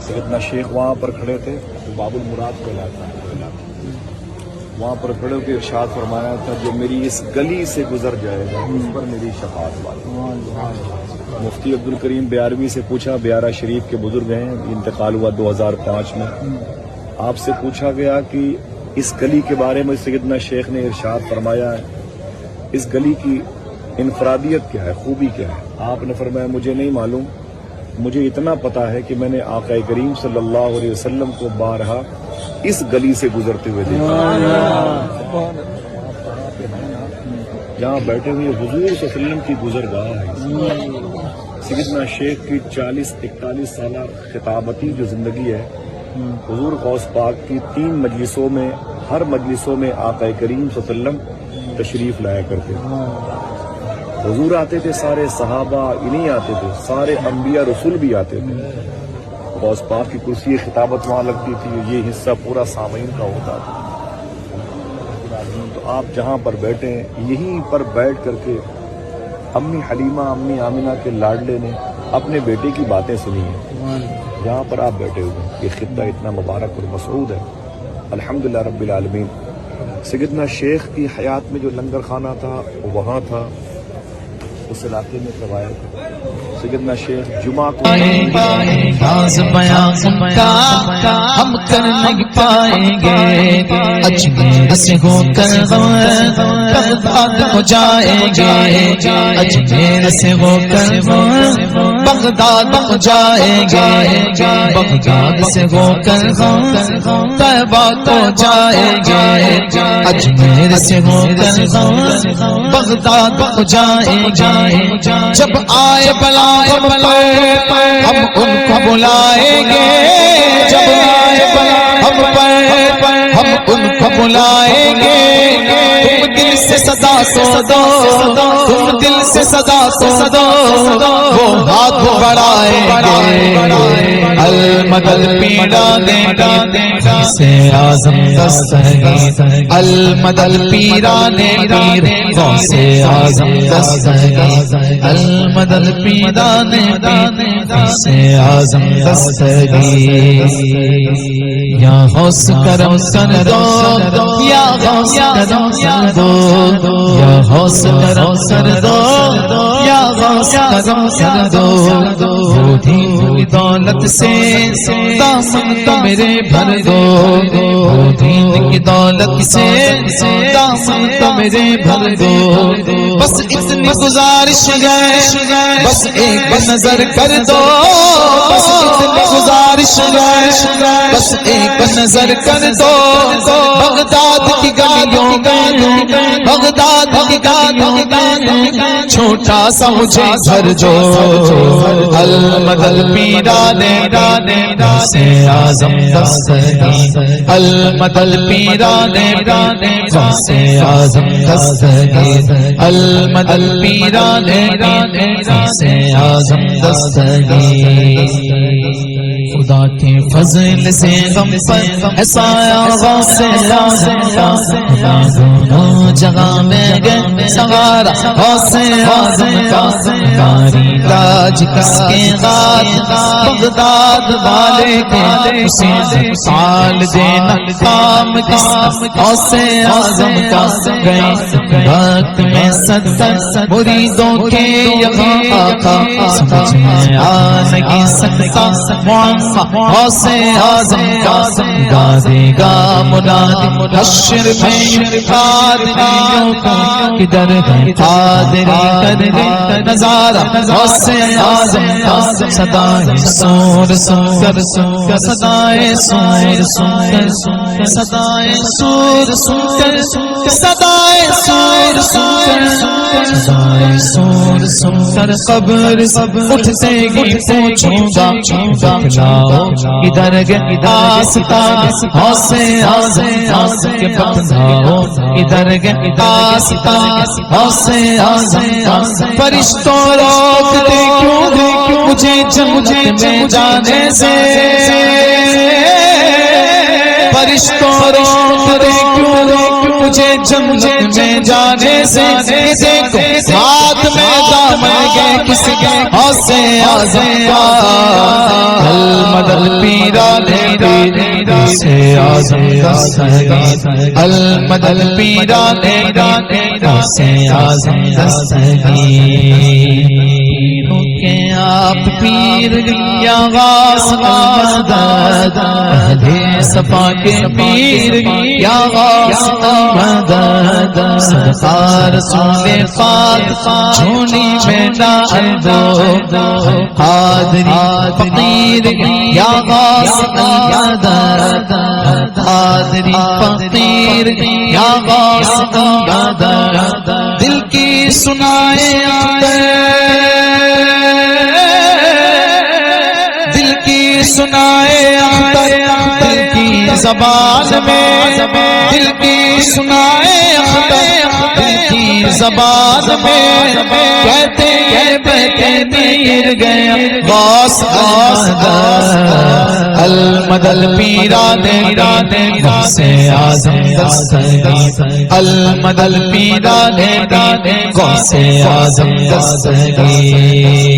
سیدنا شیخ وہاں پر کھڑے تھے، باب المراد کو علاقہ وہاں پر کھڑے ہو کے ارشاد فرمایا تھا جو میری اس گلی سے گزر جائے گا اس پر میری شفاعت والی۔ مفتی عبدالکریم بیاروی سے پوچھا، بیارہ شریف کے بزرگ ہیں، انتقال ہوا 2005 میں، آپ سے پوچھا گیا کہ اس گلی کے بارے میں سیدنا شیخ نے ارشاد فرمایا ہے، اس گلی کی انفرادیت کیا ہے، خوبی کیا ہے؟ آپ نے فرمایا مجھے نہیں معلوم، مجھے اتنا پتا ہے کہ میں نے آقا کریم صلی اللہ علیہ وسلم کو بارہا اس گلی سے گزرتے ہوئے دیکھا۔ جہاں بیٹھے ہوئے حضور صلی اللہ علیہ وسلم کی گزرگاہ ہے۔ سیدنا شیخ کی 40-41 سالہ خطابتی جو زندگی ہے، حضور غوث پاک کی 3 مجلسوں میں، ہر مجلسوں میں آقا کریم صلی اللہ علیہ وسلم تشریف لایا کرتے تھے۔ حضور آتے تھے، سارے صحابہ انہیں آتے تھے، سارے انبیاء رسول بھی آتے تھے۔ غوث پاک کی کرسی خطابت وہاں لگتی تھی، یہ حصہ پورا سامعین کا ہوتا تھا۔ تو آپ جہاں پر بیٹھے ہیں، یہیں پر بیٹھ کر کے امی حلیمہ، امی آمنہ کے لاڈلے نے اپنے بیٹے کی باتیں سنی ہیں، جہاں پر آپ بیٹھے ہوئے ہیں۔ یہ خطہ اتنا مبارک اور مسعود ہے، الحمدللہ رب العالمین۔ سیدنا شیخ کی حیات میں جو لنگر خانہ تھا وہ وہاں تھا، اس علاقے میں کروایا تھا۔ سیدنا شیخ جمعہ کو راز بیان کا ہم کر نہیں پائیں گے، اجمیر سے ہو کر بغداد کو جائیں گے، اجمیر سے ہو کر بغداد کو جائیں گے، بغداد سے ہو کر طیبہ کو جائیں گے، اجمیر سے ہو کر بغداد کو جائیں گے۔ جب آئے بلا ہم ان کو بلائیں گے، جب آئے بلا ہم ان کو بلائیں گے۔ تم دل سے صدا سو دو، تم دل سے صدا سو دو، وہ ہاتھ بڑھائیں گے۔ المدد پیڑا دے سے اعظم دستگیر، المدد پیڑا دے سے اعظم دستگیر، المدد پیڑا دے سے اعظم دستگیر۔ یا غوث کرم کر دو، یا غوث کرم کر دو، یا غوث کرم کر دو، یا غوث کرم کر دو۔ وہ دین کی دولت سے دامن تو میرے بھر دو، وہ دین کی دولت سے دامن تو میرے بھر دو۔ بس اتنی گزارش ہے، بس ایک نظر کر دو، بس اتنی گزارش ہے، بس ایک نظر کر دو۔ بغداد کی گلیوں میں، بغداد کی گلیوں میں چھوٹا سا مجھے گھر جو، المدد پیرا دے سے اعظم دستگیر، المدد پیرا دے سے اعظم دستگیر، المدد پیرا دے سے اعظم دستگیر۔ خدا کے فضل سے غم پر سایہ غوث اعظم کا، دونوں جگہ میں گئے سوارا غوث اعظم کا۔ کاری تاج کس کے ہاتھ، بغداد والے کے حسین سال دینا کام کس غوث اعظم کا۔ گئے وقت میں 70 مریدوں کے یہاں آقا، سمجھ میں آ نہیں سکتا معاملہ غوث اعظم کا۔ گادے گا منادی حشر میں قادریوں کا، کدھر ہے قادری کر دے نظارہ غوث اعظم کا۔ صدائے سور سن کر صدائے سور سن کر، صدائے سور سن کر، صدائے سور سن کر، صدائے سور سن کر قبر سب اٹھتے گی پوچھوں گا، بتلاؤ ادھر گئے آستان غوث اعظم کے، بتلاؤ ادھر گئے آستان غوث اعظم۔ فرشتوں روکتے کیوں مجھے جنت میں جانے سے، فرشتوں روک دے کیوں تجھے جنت میں جانے سے، دیکھو ہاتھ میں دامن کے کس کے حوصے اعظم کا، المدد پیرانے سے اعظم کا سہی، المدد پیرانے سے اعظم کا سہی، کہ آپ پیر یا غاث مدد، اہل صفا کے پیر یا غاث مدد، صدقہ رسول پاک جھولی میں ڈال دو، قادری فقیر یا غاث مدد، قادری فقیر یا غاث مدد، دل کی سنائے سنائے دل کی زبان میں، دل کی سنائے دل کی زبان میں، کہتے ہیں بہتے میر گیا غوث المدد پیرانے غوث اعظم دستگیر، المدد پیرانے غوث اعظم دستگیر۔